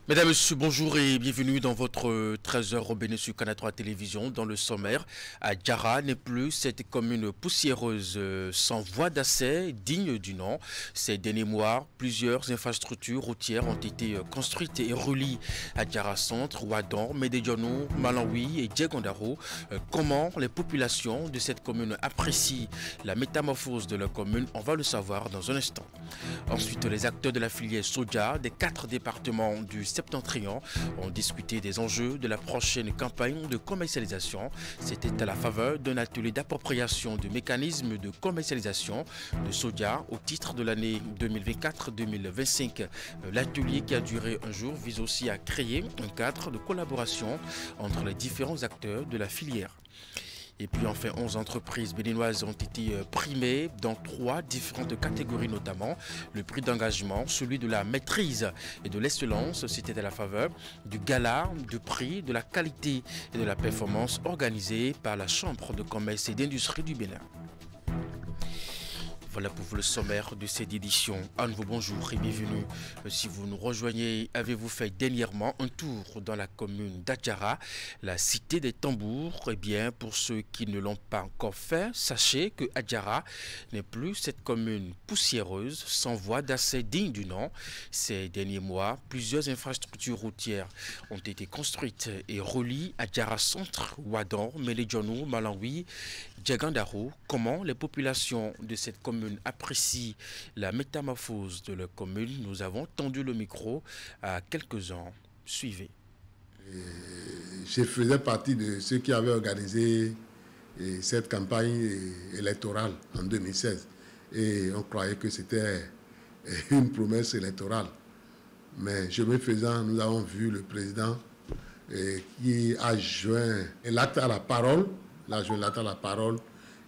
Mesdames, Messieurs, bonjour et bienvenue dans votre 13h Robéné sur Canal 3 Télévision. Dans le sommaire, Adjara n'est plus cette commune poussiéreuse sans voie d'accès digne du nom. Ces derniers mois, plusieurs infrastructures routières ont été construites et reliées à Adjara Centre, Ouadon, Médédiano, Malawi et Djegondaro. Comment les populations de cette commune apprécient la métamorphose de leur commune, on va le savoir dans un instant. Ensuite, les acteurs de la filière soja des 4 départements du Septentrion ont discuté des enjeux de la prochaine campagne de commercialisation. C'était à la faveur d'un atelier d'appropriation de mécanismes de commercialisation de soja au titre de l'année 2024-2025. L'atelier qui a duré un jour vise aussi à créer un cadre de collaboration entre les différents acteurs de la filière. Et puis enfin, 11 entreprises béninoises ont été primées dans 3 différentes catégories notamment. Le prix d'engagement, celui de la maîtrise et de l'excellence, c'était à la faveur du gala de prix, de la qualité et de la performance organisé par la Chambre de commerce et d'industrie du Bénin. Voilà pour vous le sommaire de cette édition. À nouveau bonjour et bienvenue. Si vous nous rejoignez, avez-vous fait dernièrement un tour dans la commune d'Adjara, la cité des tambours? Eh bien, pour ceux qui ne l'ont pas encore fait, sachez que Adjara n'est plus cette commune poussiéreuse, sans voie d'accès digne du nom. Ces derniers mois, plusieurs infrastructures routières ont été construites et relient Adjara Centre, Ouadon, Médédiano, Malawi, Djegondaro. Comment les populations de cette commune apprécient la métamorphose de leur commune? Nous avons tendu le micro à quelques-uns. Suivez. Je faisais partie de ceux qui avaient organisé cette campagne électorale en 2016. Et on croyait que c'était une promesse électorale. Mais chemin faisant, nous avons vu le président qui a joint l'acte à la parole,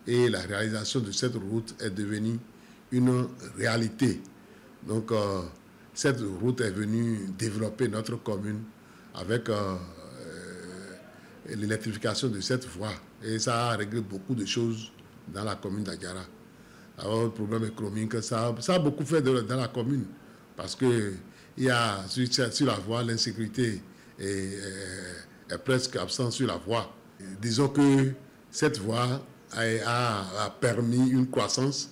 et la réalisation de cette route est devenue une réalité. Donc, cette route est venue développer notre commune avec l'électrification de cette voie. Et ça a réglé beaucoup de choses dans la commune d'Adjara. Alors, le problème économique, ça a beaucoup fait dans la commune. Parce qu'il y a sur la voie, l'insécurité est presque absente sur la voie. Disons que cette voie a permis une croissance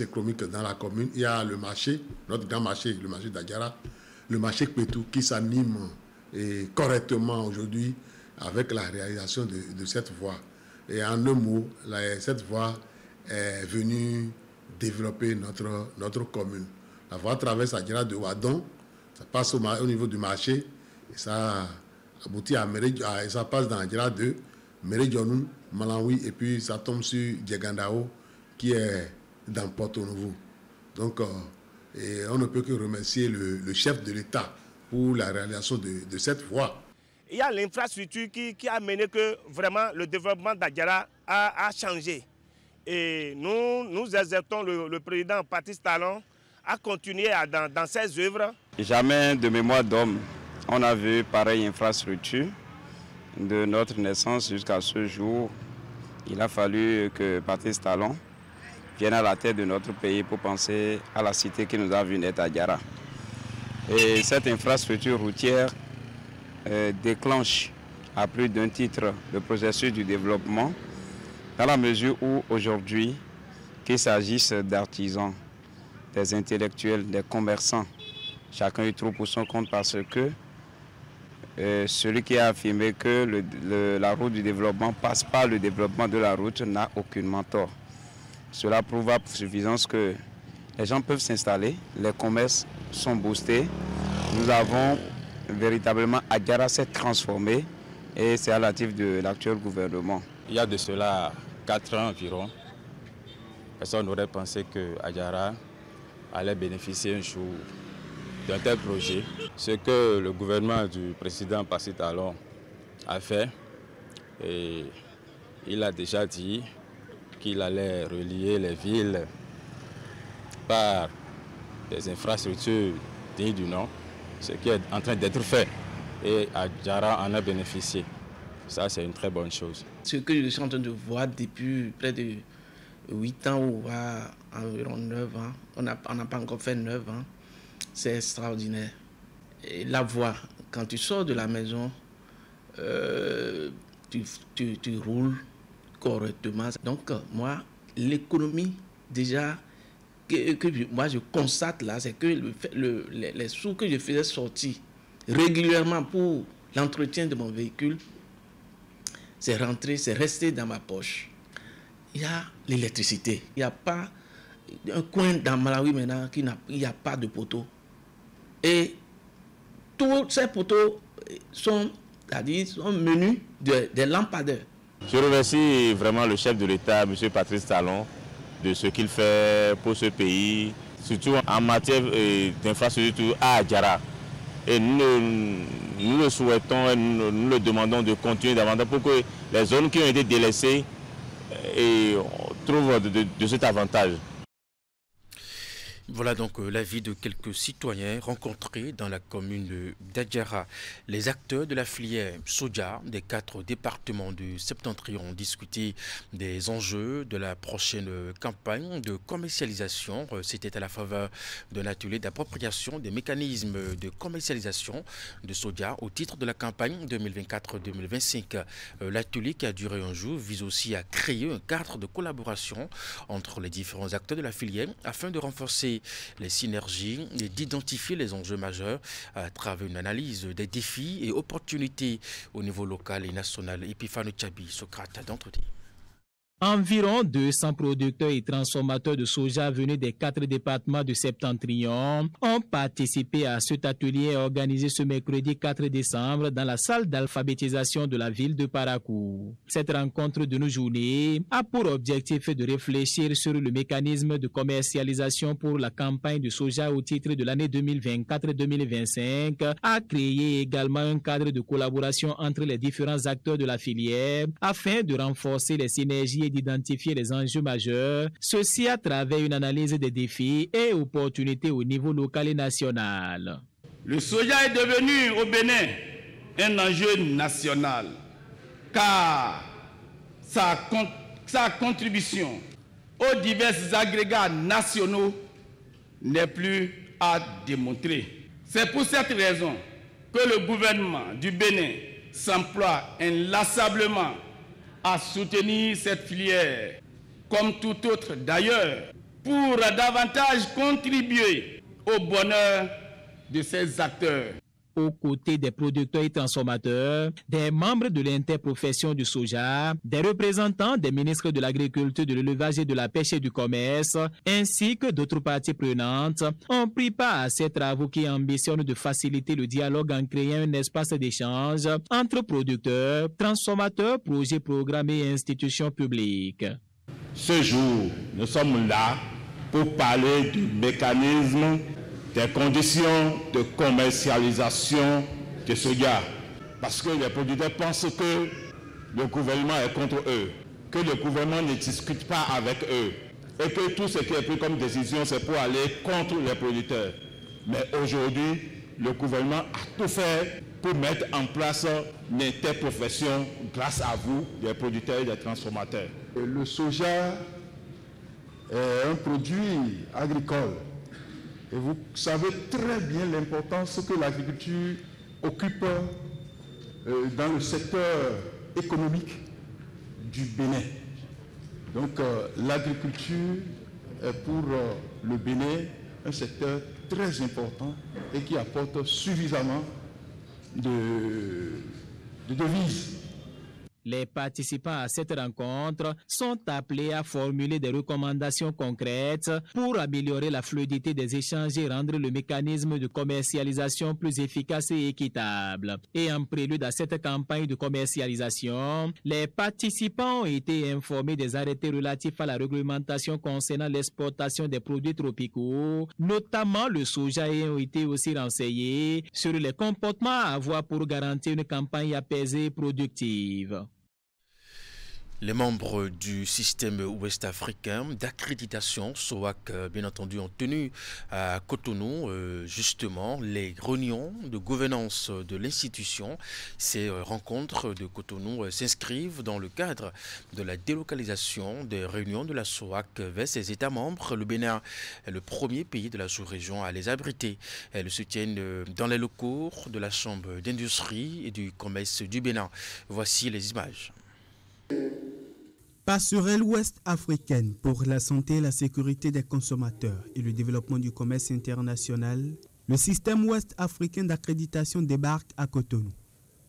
économique dans la commune. Il y a le marché, notre grand marché, le marché d'Adjara, le marché Kpetou qui s'anime correctement aujourd'hui avec la réalisation de cette voie. Et en un mot, cette voie est venue développer notre commune. La voie traverse Adjara de Ouadon, ça passe au niveau du marché et ça aboutit à Médédiano, et ça passe dans Adjara de Médédiano, Malawi, et puis ça tombe sur Djegondaro qui est dans Porto Novo. Donc, on ne peut que remercier le chef de l'État pour la réalisation de cette voie. Il y a l'infrastructure qui a mené que vraiment le développement d'Adjara a changé. Et nous exhortons le président Patrice Talon à continuer dans ses œuvres. Jamais de mémoire d'homme, on a vu pareille infrastructure. De notre naissance jusqu'à ce jour, il a fallu que Patrice Talon vienne à la tête de notre pays pour penser à la cité qui nous a vu naître à Adjara. Et cette infrastructure routière déclenche à plus d'un titre le processus du développement dans la mesure où aujourd'hui, qu'il s'agisse d'artisans, des intellectuels, des commerçants, chacun y trouve pour son compte parce que celui qui a affirmé que la route du développement passe par le développement de la route n'a aucunement tort. Cela prouve à suffisance que les gens peuvent s'installer, les commerces sont boostés. Nous avons véritablement, Adjara s'est transformé et c'est à l'actif de l'actuel gouvernement. Il y a de cela 4 ans environ, personne n'aurait pensé que Adjara allait bénéficier un jour d'un tel projet. Ce que le gouvernement du président Patrice Talon a fait, et il a déjà dit qu'il allait relier les villes par des infrastructures dignes du nom, ce qui est en train d'être fait. Et Adjara en a bénéficié. Ça, c'est une très bonne chose. Ce que je suis en train de voir depuis près de 8 ans ou à environ 9 ans, on n'a pas encore fait 9 ans, c'est extraordinaire. la voie. Quand tu sors de la maison, tu roules correctement. Donc, moi, l'économie, déjà, moi je constate là, c'est que les sous que je faisais sortir régulièrement pour l'entretien de mon véhicule, c'est rentré, c'est resté dans ma poche. Il y a l'électricité. Il n'y a pas un coin dans Malawi maintenant il n'y a pas de poteau. Et tous ces poteaux sont menus des lampadaires. Je remercie vraiment le chef de l'État, M. Patrice Talon, de ce qu'il fait pour ce pays, surtout en matière d'infrastructure à Adjara. Et nous le souhaitons et nous le demandons de continuer davantage pour que les zones qui ont été délaissées trouvent de cet avantage. Voilà donc l'avis de quelques citoyens rencontrés dans la commune d'Adjara. Les acteurs de la filière soja des 4 départements du Septentrion ont discuté des enjeux de la prochaine campagne de commercialisation. C'était à la faveur d'un atelier d'appropriation des mécanismes de commercialisation de soja au titre de la campagne 2024-2025. L'atelier qui a duré un jour vise aussi à créer un cadre de collaboration entre les différents acteurs de la filière afin de renforcer les synergies et d'identifier les enjeux majeurs à travers une analyse des défis et opportunités au niveau local et national. Epifano Tchabi, Socrate d'entretien. Environ 200 producteurs et transformateurs de soja venus des 4 départements du Septentrion ont participé à cet atelier organisé ce mercredi 4 décembre dans la salle d'alphabétisation de la ville de Parakou. Cette rencontre de nos journées a pour objectif de réfléchir sur le mécanisme de commercialisation pour la campagne de soja au titre de l'année 2024-2025, à créer également un cadre de collaboration entre les différents acteurs de la filière afin de renforcer les synergies et d'identifier les enjeux majeurs, ceci à travers une analyse des défis et opportunités au niveau local et national. Le soja est devenu au Bénin un enjeu national car sa contribution aux divers agrégats nationaux n'est plus à démontrer. C'est pour cette raison que le gouvernement du Bénin s'emploie inlassablement à soutenir cette filière, comme tout autre d'ailleurs, pour davantage contribuer au bonheur de ces acteurs. Aux côtés des producteurs et transformateurs, des membres de l'interprofession du soja, des représentants des ministres de l'Agriculture, de l'Élevage et de la Pêche et du Commerce, ainsi que d'autres parties prenantes, ont pris part à ces travaux qui ambitionnent de faciliter le dialogue en créant un espace d'échange entre producteurs, transformateurs, projets, programmes et institutions publiques. Ce jour, nous sommes là pour parler du mécanisme des conditions de commercialisation de soja. Parce que les producteurs pensent que le gouvernement est contre eux, que le gouvernement ne discute pas avec eux, et que tout ce qui est pris comme décision, c'est pour aller contre les producteurs. Mais aujourd'hui, le gouvernement a tout fait pour mettre en place une interprofession grâce à vous, les producteurs et les transformateurs. Le soja est un produit agricole. Et vous savez très bien l'importance que l'agriculture occupe dans le secteur économique du Bénin. Donc l'agriculture est pour le Bénin un secteur très important et qui apporte suffisamment de devises. Les participants à cette rencontre sont appelés à formuler des recommandations concrètes pour améliorer la fluidité des échanges et rendre le mécanisme de commercialisation plus efficace et équitable. Et en prélude à cette campagne de commercialisation, les participants ont été informés des arrêtés relatifs à la réglementation concernant l'exportation des produits tropicaux, notamment le soja, et ont été aussi renseignés sur les comportements à avoir pour garantir une campagne apaisée et productive. Les membres du système ouest africain d'accréditation SOAC, bien entendu, ont tenu à Cotonou justement les réunions de gouvernance de l'institution. Ces rencontres de Cotonou s'inscrivent dans le cadre de la délocalisation des réunions de la SOAC vers ses États membres. Le Bénin est le premier pays de la sous-région à les abriter. Elles se tiennent dans les locaux de la Chambre d'industrie et du commerce du Bénin. Voici les images. Passerelle ouest africaine pour la santé et la sécurité des consommateurs et le développement du commerce international, le système ouest africain d'accréditation débarque à Cotonou.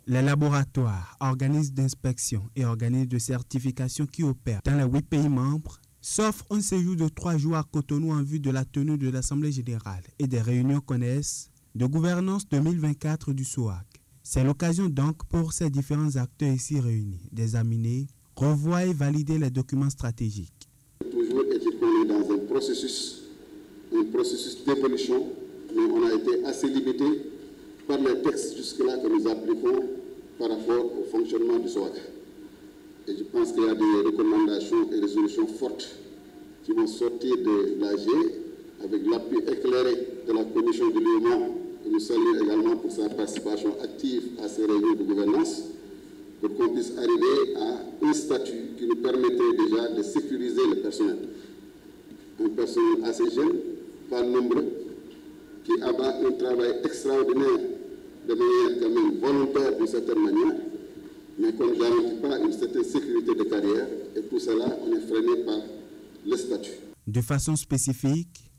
Les laboratoires, organismes d'inspection et organismes de certification qui opèrent dans les 8 pays membres s'offrent un séjour de 3 jours à Cotonou en vue de la tenue de l'Assemblée générale et des réunions connexes de gouvernance 2024 du SOAC. C'est l'occasion donc pour ces différents acteurs ici réunis d'examiner, revoir et valider les documents stratégiques. Toujours est-il qu'on est dans un processus d'évolution, mais on a été assez limité par les textes jusque-là que nous appliquons par rapport au fonctionnement du SOAC. Et je pense qu'il y a des recommandations et résolutions fortes qui vont sortir de l'AG avec l'appui éclairé de la commission de l'UEMOA, que nous saluons également pour sa participation active à ces réunions de gouvernance, pour qu'on puisse arriver à un statut qui nous permettrait déjà de sécuriser le personnel. Un personnel assez jeune, pas nombreux, qui abat un travail extraordinaire de manière quand même volontaire d'une certaine manière, mais qu'on ne garantit pas une certaine sécurité de carrière, et tout cela, on est freiné par le statut. De façon spécifique,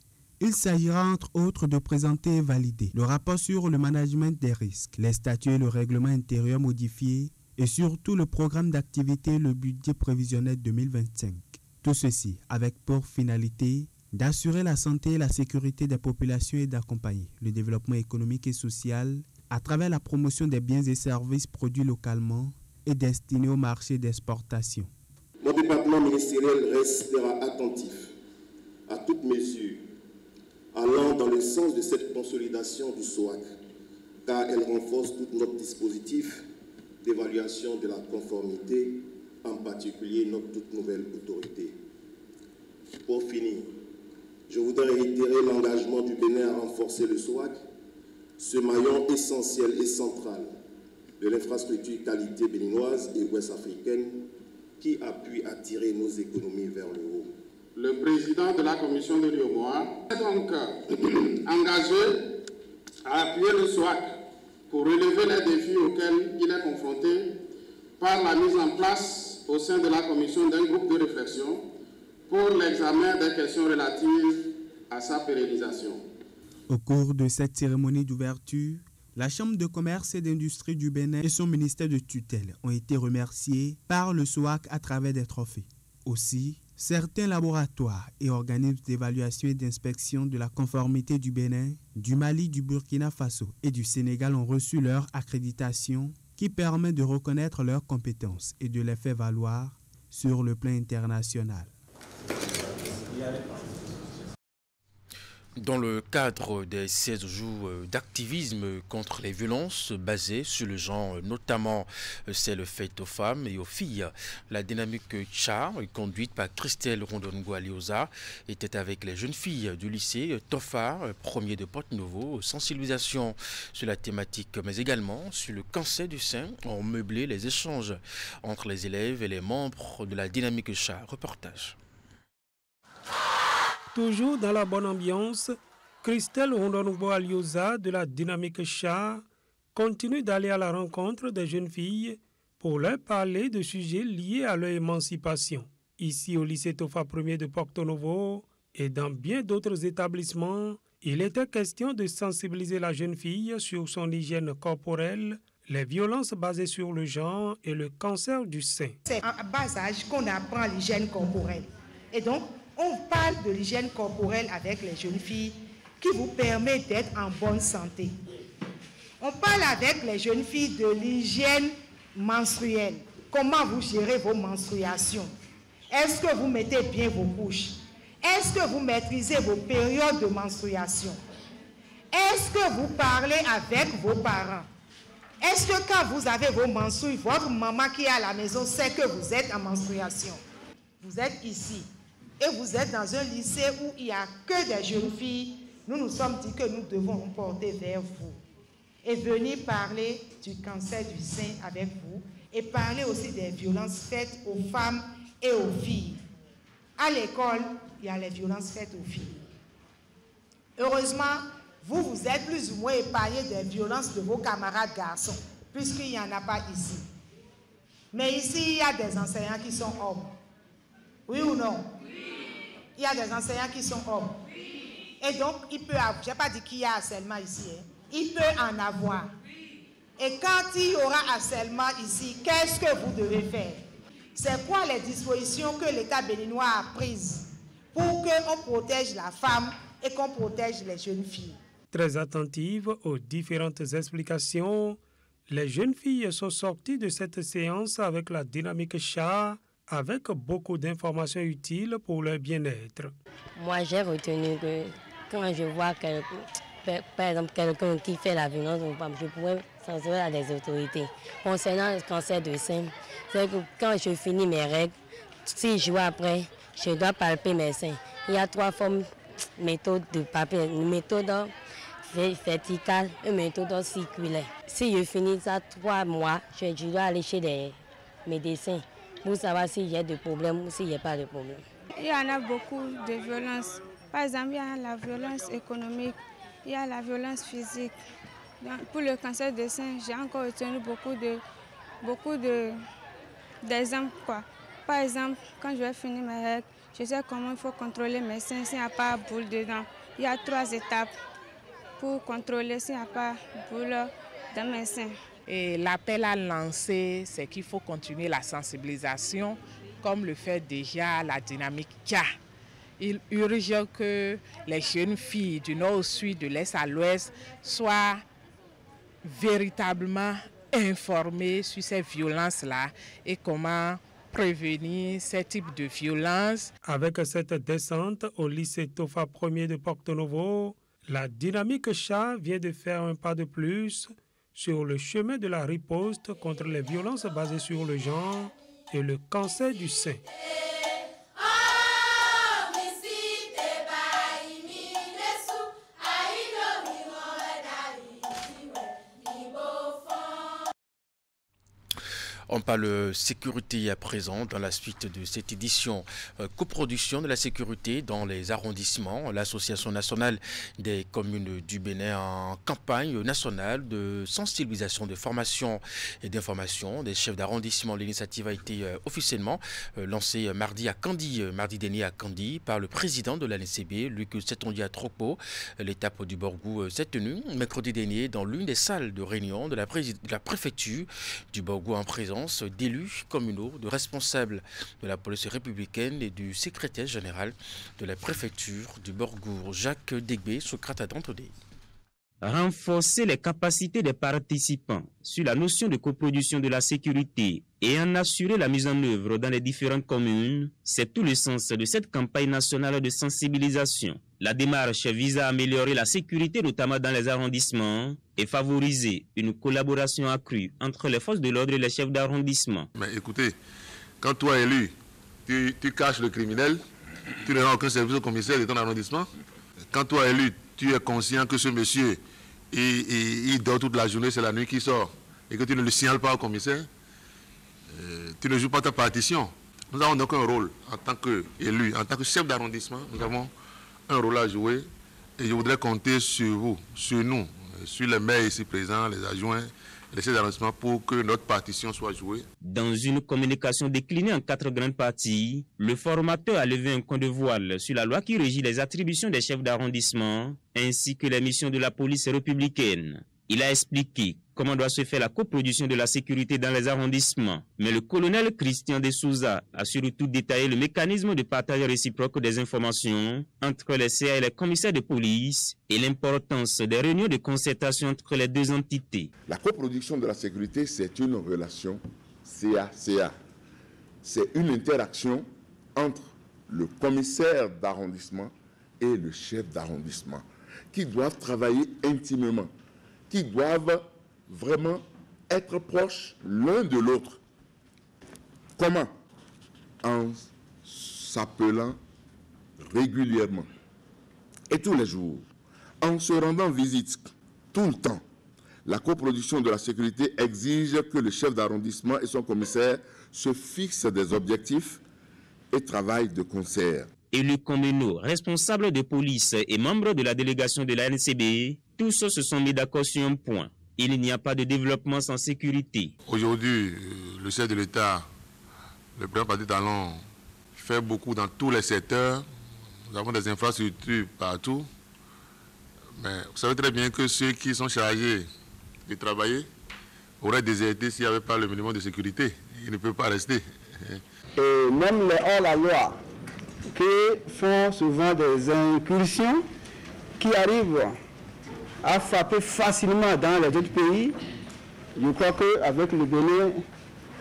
il s'agira entre autres de présenter et valider le rapport sur le management des risques, les statuts et le règlement intérieur modifié, et surtout le programme d'activité et le budget prévisionnel 2025. Tout ceci avec pour finalité d'assurer la santé et la sécurité des populations et d'accompagner le développement économique et social à travers la promotion des biens et services produits localement et destinés au marché d'exportation. Notre département ministériel restera attentif à toute mesure allant dans le sens de cette consolidation du SOAC, car elle renforce tout notre dispositif d'évaluation de la conformité, en particulier notre toute nouvelle autorité. Pour finir, je voudrais réitérer l'engagement du Bénin à renforcer le SOAC, ce maillon essentiel et central de l'infrastructure qualité béninoise et ouest africaine qui appuie à tirer nos économies vers le haut. Le président de la commission de l'UEMOA est donc engagé à appuyer le SOAC pour relever les défis auxquels il est confronté par la mise en place au sein de la commission d'un groupe de réflexion pour l'examen des questions relatives à sa pérennisation. Au cours de cette cérémonie d'ouverture, la Chambre de commerce et d'industrie du Bénin et son ministère de tutelle ont été remerciés par le SOAC à travers des trophées. Aussi, certains laboratoires et organismes d'évaluation et d'inspection de la conformité du Bénin, du Mali, du Burkina Faso et du Sénégal ont reçu leur accréditation qui permet de reconnaître leurs compétences et de les faire valoir sur le plan international. Dans le cadre des 16 jours d'activisme contre les violences basées sur le genre, notamment celles faites aux femmes et aux filles, la dynamique CHA, conduite par Christelle Rondon-Gualiosa, était avec les jeunes filles du lycée Tofa, premier de Porte-Nouveau, sensibilisation sur la thématique, mais également sur le cancer du sein, ont meublé les échanges entre les élèves et les membres de la dynamique CHA. Reportage. Toujours dans la bonne ambiance, Christelle Rondon-Gualiosa de la dynamique CHA continue d'aller à la rencontre des jeunes filles pour leur parler de sujets liés à leur émancipation. Ici au lycée Tofa 1er de Porto-Novo et dans bien d'autres établissements, il était question de sensibiliser la jeune fille sur son hygiène corporelle, les violences basées sur le genre et le cancer du sein. C'est à bas âge qu'on apprend l'hygiène corporelle. Et donc, on parle de l'hygiène corporelle avec les jeunes filles qui vous permet d'être en bonne santé. On parle avec les jeunes filles de l'hygiène menstruelle. Comment vous gérez vos menstruations? Est-ce que vous mettez bien vos couches? Est-ce que vous maîtrisez vos périodes de menstruation? Est-ce que vous parlez avec vos parents? Est-ce que quand vous avez vos menstrues, votre maman qui est à la maison sait que vous êtes en menstruation? Vous êtes ici et vous êtes dans un lycée où il n'y a que des jeunes filles. Nous nous sommes dit que nous devons nous porter vers vous et venir parler du cancer du sein avec vous et parler aussi des violences faites aux femmes et aux filles. À l'école, il y a les violences faites aux filles. Heureusement, vous êtes plus ou moins épargnés des violences de vos camarades garçons, puisqu'il n'y en a pas ici. Mais ici, il y a des enseignants qui sont hommes. Oui ou non? Oui. Il y a des enseignants qui sont hommes. Oui. Et donc, il peut avoir, je n'ai pas dit qu'il y a harcèlement ici, hein. Il peut en avoir. Oui. Et quand il y aura harcèlement ici, qu'est-ce que vous devez faire? C'est quoi les dispositions que l'État béninois a prises pour qu'on protège la femme et qu'on protège les jeunes filles? Très attentives aux différentes explications, les jeunes filles sont sorties de cette séance avec la dynamique CHA, avec beaucoup d'informations utiles pour leur bien-être. Moi, j'ai retenu que quand je vois par exemple quelqu'un qui fait la violence aux femmes, je pourrais censurer à des autorités. Concernant le cancer de sein, c'est que quand je finis mes règles, 6 jours après, je dois palper mes seins. Il y a 3 formes méthode de papier, une méthode verticale et une méthode circulaire. Si je finis ça 3 mois, je dois aller chez des médecins pour savoir s'il y a des problèmes ou s'il n'y a pas de problème. Il y en a beaucoup de violences. Par exemple, il y a la violence économique, il y a la violence physique. Donc, pour le cancer de sein, j'ai encore retenu beaucoup d'exemples. Par exemple, quand je vais finir mes règles, je sais comment il faut contrôler mes seins s'il n'y a pas de boule dedans. Il y a 3 étapes pour contrôler s'il n'y a pas de boule dans mes seins. Et l'appel à lancer, c'est qu'il faut continuer la sensibilisation, comme le fait déjà la dynamique CHA. Il urge que les jeunes filles du nord au sud, de l'est à l'ouest, soient véritablement informées sur ces violences-là et comment prévenir ce type de violence. Avec cette descente au lycée Tofa 1er de Porto-Novo, la dynamique CHA vient de faire un pas de plus sur le chemin de la riposte contre les violences basées sur le genre et le cancer du sein. On parle sécurité à présent dans la suite de cette édition. Coproduction de la sécurité dans les arrondissements. L'Association nationale des communes du Bénin en campagne nationale de sensibilisation, de formation et d'information des chefs d'arrondissement. L'initiative a été officiellement lancée mardi dernier à Kandi par le président de l'ANCB, Luc Setondia Tropo. L'étape du Borgou s'est tenue mercredi dernier dans l'une des salles de réunion de la préfecture du Borgou en présence d'élus communaux, de responsables de la police républicaine et du secrétaire général de la préfecture du Borgou, Jacques Degbé, Socrate Dantodé. Renforcer les capacités des participants sur la notion de coproduction de la sécurité et en assurer la mise en œuvre dans les différentes communes, c'est tout le sens de cette campagne nationale de sensibilisation. La démarche vise à améliorer la sécurité, notamment dans les arrondissements, et favoriser une collaboration accrue entre les forces de l'ordre et les chefs d'arrondissement. Mais écoutez, quand toi élu, tu caches le criminel, tu ne rends aucun service au commissaire de ton arrondissement. Quand toi élu, tu es conscient que ce monsieur, il dort toute la journée, c'est la nuit qu'il sort, et que tu ne le signales pas au commissaire, tu ne joues pas ta partition. Nous avons donc un rôle en tant qu'élu, en tant que chef d'arrondissement, nous avons un rôle à jouer, et je voudrais compter sur vous, sur nous, sur les maires ici présents, les adjoints, les chefs d'arrondissement pour que notre partition soit jouée. Dans une communication déclinée en 4 grandes parties, le formateur a levé un coin de voile sur la loi qui régit les attributions des chefs d'arrondissement ainsi que les missions de la police républicaine. Il a expliqué comment doit se faire la coproduction de la sécurité dans les arrondissements. Mais le colonel Christian de Souza a surtout détaillé le mécanisme de partage réciproque des informations entre les CA et les commissaires de police et l'importance des réunions de concertation entre les deux entités. La coproduction de la sécurité, c'est une relation CA-CA. C'est une interaction entre le commissaire d'arrondissement et le chef d'arrondissement qui doivent travailler intimement, qui doivent vraiment être proches l'un de l'autre. Comment? En s'appelant régulièrement et tous les jours, en se rendant visite tout le temps. La coproduction de la sécurité exige que le chef d'arrondissement et son commissaire se fixent des objectifs et travaillent de concert. Élus communaux, responsables de police et membres de la délégation de la NCB, tous se sont mis d'accord sur un point. Il n'y a pas de développement sans sécurité. Aujourd'hui, le chef de l'État, le président Patrice Talon, fait beaucoup dans tous les secteurs. Nous avons des infrastructures partout. Mais vous savez très bien que ceux qui sont chargés de travailler auraient déserté s'il n'y avait pas le minimum de sécurité. Ils ne peuvent pas rester. Et même les hors-la-loi qui font souvent des incursions qui arrivent à frapper facilement dans les autres pays, je crois qu'avec le Bénin,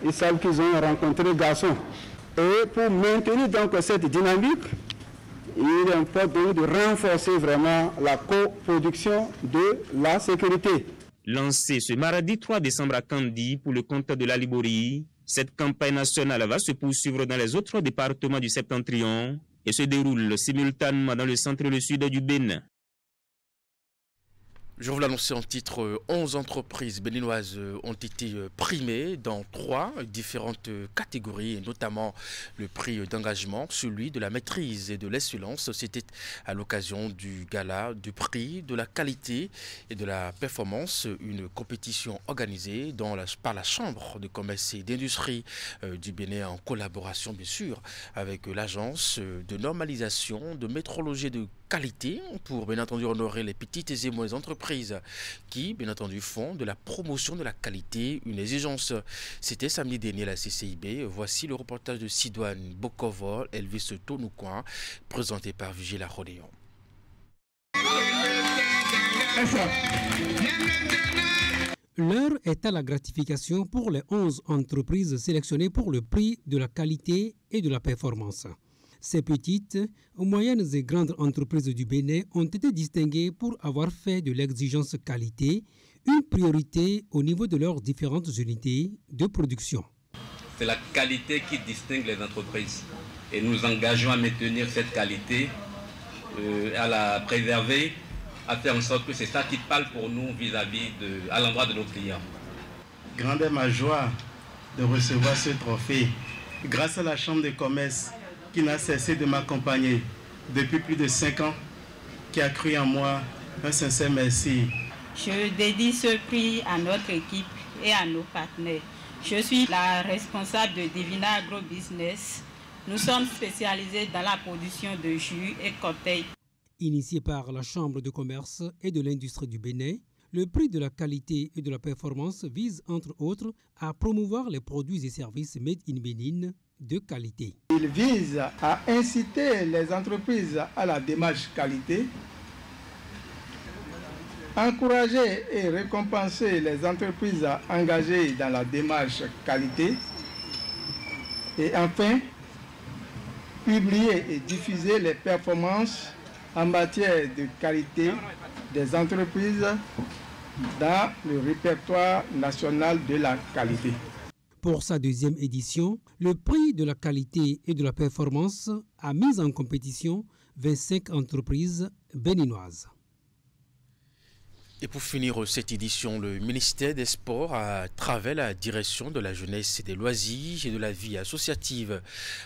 ils savent qu'ils ont rencontré garçons. Et pour maintenir donc cette dynamique, il importe donc de renforcer vraiment la coproduction de la sécurité. Lancée ce mardi 3 décembre à Kandi pour le compte de la Libori, cette campagne nationale va se poursuivre dans les autres départements du Septentrion et se déroule simultanément dans le centre et le sud du Bénin. Je vous l'annonçais en titre, 11 entreprises béninoises ont été primées dans 3 différentes catégories, et notamment le prix d'engagement, celui de la maîtrise et de l'excellence. C'était à l'occasion du gala du prix de la qualité et de la performance, une compétition organisée par la Chambre de commerce et d'industrie du Bénin en collaboration bien sûr avec l'agence de normalisation de métrologie de qualité pour bien entendu honorer les petites et moyennes entreprises qui bien entendu font de la promotion de la qualité une exigence. C'était samedi dernier à la CCIB. Voici le reportage de Sidoine Bokovol, Elvis Tonoukouan, présenté par Vigila Rodéon. L'heure est à la gratification pour les 11 entreprises sélectionnées pour le prix de la qualité et de la performance. Ces petites, moyennes et grandes entreprises du Bénin ont été distinguées pour avoir fait de l'exigence qualité une priorité au niveau de leurs différentes unités de production. C'est la qualité qui distingue les entreprises et nous engageons à maintenir cette qualité, à la préserver, à faire en sorte que c'est ça qui parle pour nous vis-à-vis à l'endroit de nos clients. Grande est ma joie de recevoir ce trophée grâce à la Chambre de commerce qui n'a cessé de m'accompagner depuis plus de 5 ans, qui a cru en moi. Un sincère merci. Je dédie ce prix à notre équipe et à nos partenaires. Je suis la responsable de Divina Agrobusiness. Nous sommes spécialisés dans la production de jus et cocktails. Initié par la Chambre de commerce et de l'industrie du Bénin, le prix de la qualité et de la performance vise entre autres à promouvoir les produits et services made in Bénin de qualité. Il vise à inciter les entreprises à la démarche qualité, encourager et récompenser les entreprises engagées dans la démarche qualité et enfin publier et diffuser les performances en matière de qualité des entreprises dans le répertoire national de la qualité. Pour sa deuxième édition, le prix de la qualité et de la performance a mis en compétition 25 entreprises béninoises. Et pour finir cette édition, le ministère des Sports, à travers la direction de la jeunesse et des loisirs et de la vie associative,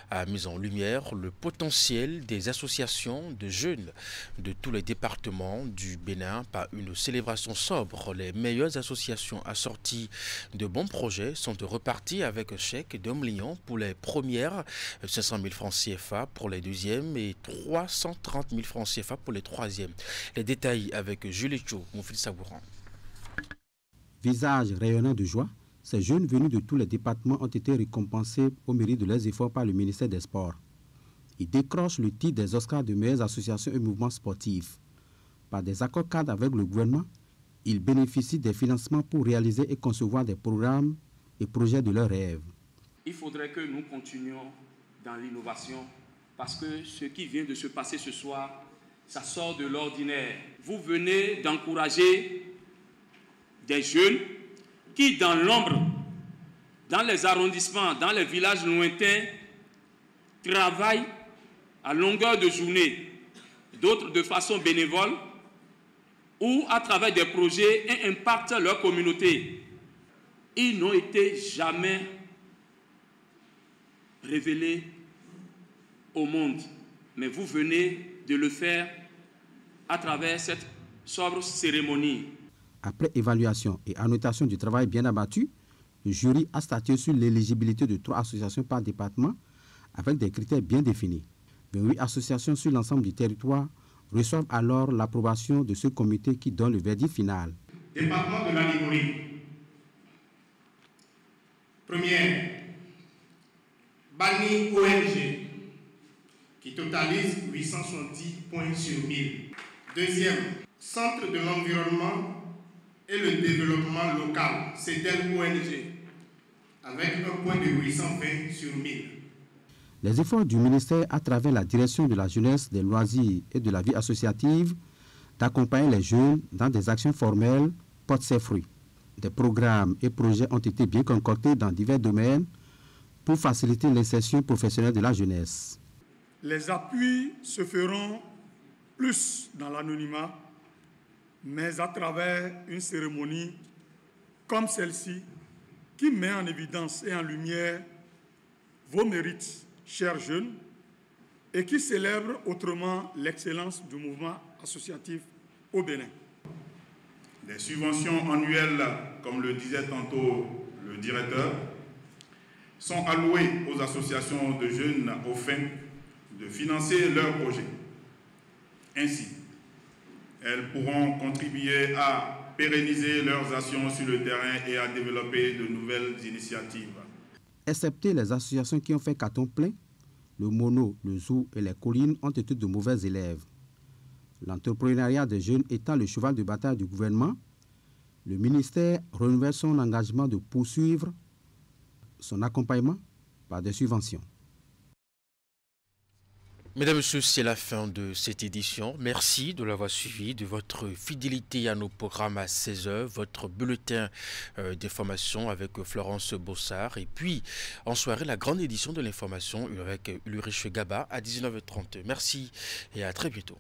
a mis en lumière le potentiel des associations de jeunes de tous les départements du Bénin par une célébration sobre. Les meilleures associations assorties de bons projets sont reparties avec un chèque d'1 million pour les premières, 500 000 francs CFA pour les deuxièmes et 330 000 francs CFA pour les troisièmes. Les détails avec Julie Chou, mon fils Sabouran. Visage rayonnant de joie, ces jeunes venus de tous les départements ont été récompensés au mérite de leurs efforts par le ministère des Sports. Ils décrochent le titre des Oscars de meilleures associations et mouvements sportifs. Par des accords cadres avec le gouvernement, ils bénéficient des financements pour réaliser et concevoir des programmes et projets de leurs rêves. Il faudrait que nous continuions dans l'innovation parce que ce qui vient de se passer ce soir, ça sort de l'ordinaire. Vous venez d'encourager des jeunes qui, dans l'ombre, dans les arrondissements, dans les villages lointains, travaillent à longueur de journée, d'autres de façon bénévole, ou à travers des projets et impactent leur communauté. Ils n'ont été jamais révélés au monde. Mais vous venez de le faire à travers cette sobre cérémonie. Après évaluation et annotation du travail bien abattu, le jury a statué sur l'éligibilité de 3 associations par département avec des critères bien définis. 28 associations sur l'ensemble du territoire reçoivent alors l'approbation de ce comité qui donne le verdict final. Département de la Ligurie. Première, Bani ONG, qui totalise 870 points sur 1000. Deuxième, Centre de l'environnement et le développement local, CEDEL ONG, avec un point de 820 sur 1000. Les efforts du ministère à travers la direction de la jeunesse, des loisirs et de la vie associative d'accompagner les jeunes dans des actions formelles portent ses fruits. Des programmes et projets ont été bien concoctés dans divers domaines pour faciliter l'insertion professionnelle de la jeunesse. Les appuis se feront plus dans l'anonymat, mais à travers une cérémonie comme celle-ci qui met en évidence et en lumière vos mérites, chers jeunes, et qui célèbre autrement l'excellence du mouvement associatif au Bénin. Des subventions annuelles, comme le disait tantôt le directeur, sont allouées aux associations de jeunes aux fins de financer leurs projets. Ainsi, elles pourront contribuer à pérenniser leurs actions sur le terrain et à développer de nouvelles initiatives. Excepté les associations qui ont fait carton plein, le Mono, le Zou et les Collines ont été de mauvais élèves. L'entrepreneuriat des jeunes étant le cheval de bataille du gouvernement, le ministère renouvelle son engagement de poursuivre son accompagnement par des subventions. Mesdames et messieurs, c'est la fin de cette édition. Merci de l'avoir suivi, de votre fidélité à nos programmes à 16h, votre bulletin d'information avec Florence Bossard. Et puis, en soirée, la grande édition de l'information avec Ulrich Gaba à 19h30. Merci et à très bientôt.